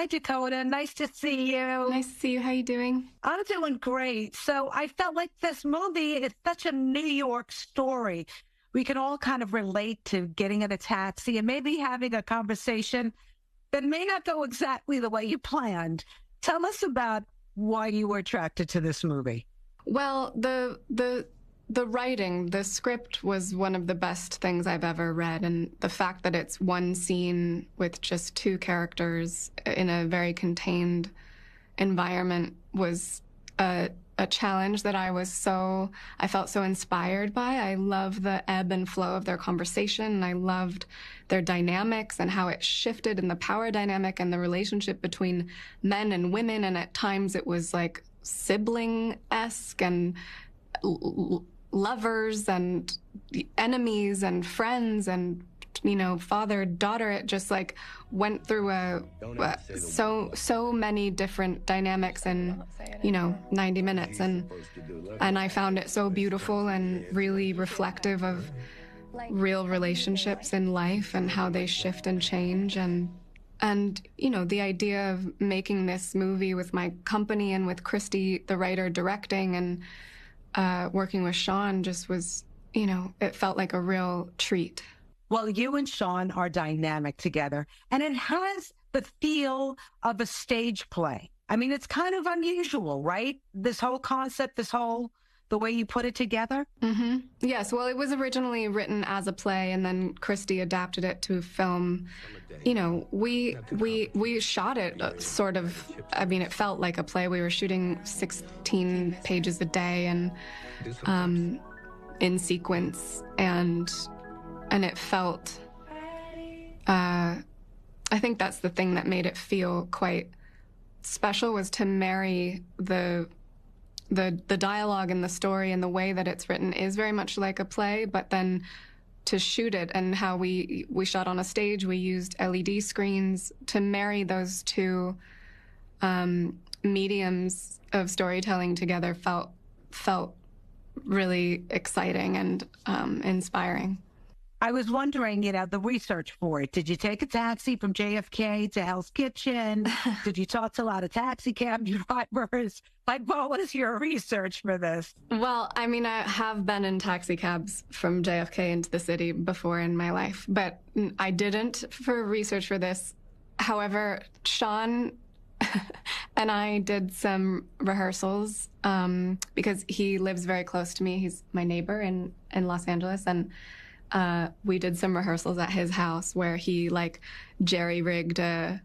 Hi, Dakota. Nice to see you. Nice to see you. How you doing? I'm doing great. So I felt like this movie is such a New York story. We can all kind of relate to getting in a taxi and maybe having a conversation that may not go exactly the way you planned. Tell us about why you were attracted to this movie. Well, the writing, the script was one of the best things I've ever read, and the fact that it's one scene with just two characters in a very contained environment was a challenge that I felt so inspired by. I love the ebb and flow of their conversation, and I loved their dynamics and how it shifted, and the power dynamic and the relationship between men and women, and at times it was like sibling-esque and lovers and enemies and friends and, you know, father, daughter. It just like went through so many different dynamics in, 90 minutes. And I found it so beautiful and really reflective of real relationships in life and how they shift and change. And the idea of making this movie with my company and with Christy, the writer, directing, and working with Sean just was, it felt like a real treat. Well, you and Sean are dynamic together, and it has the feel of a stage play. I mean, it's kind of unusual, right? This whole concept, the way you put it together. Mm-hmm. Yes, well, it was originally written as a play, and then Christy adapted it to film. We shot it sort of, it felt like a play. We were shooting 16 pages a day and in sequence, and it felt, I think that's the thing that made it feel quite special, was to marry the dialogue and the story and the way that it's written is very much like a play, but then to shoot it and how we shot on a stage, we used LED screens to marry those two mediums of storytelling together felt really exciting and inspiring. I was wondering, the research for it. Did you take a taxi from JFK to Hell's Kitchen? Did you talk to a lot of taxi cab drivers? Like, what was your research for this? Well, I have been in taxi cabs from JFK into the city before in my life, but I didn't for research for this. However, Sean and I did some rehearsals because he lives very close to me. He's my neighbor in Los Angeles, and we did some rehearsals at his house where he jerry-rigged a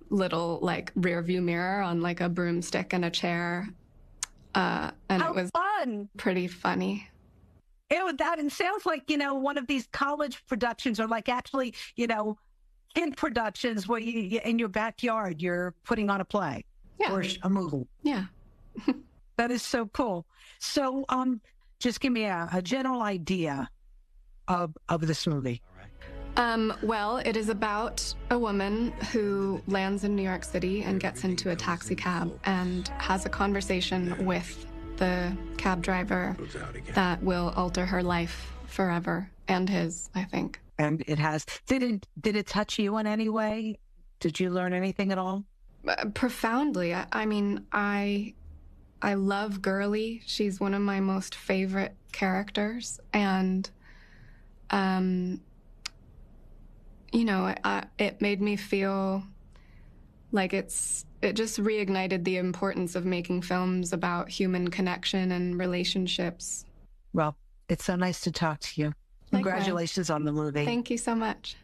little rear view mirror on a broomstick and a chair. And How it was fun. Pretty funny. It sounds like, one of these college productions, or actually, kid productions where you in your backyard, you're putting on a play. Yeah. Or a movie. Yeah. That is so cool. So just give me a general idea of this movie. Well, it is about a woman who lands in New York City and gets into a taxi cab and has a conversation with the cab driver that will alter her life forever, and his, I think. And it has. Did it touch you in any way? Did you learn anything at all? Profoundly. I love Girlie. She's one of my most favorite characters, and it made me feel like it just reignited the importance of making films about human connection and relationships. Well, it's so nice to talk to you. Likewise. Congratulations on the movie. Thank you so much.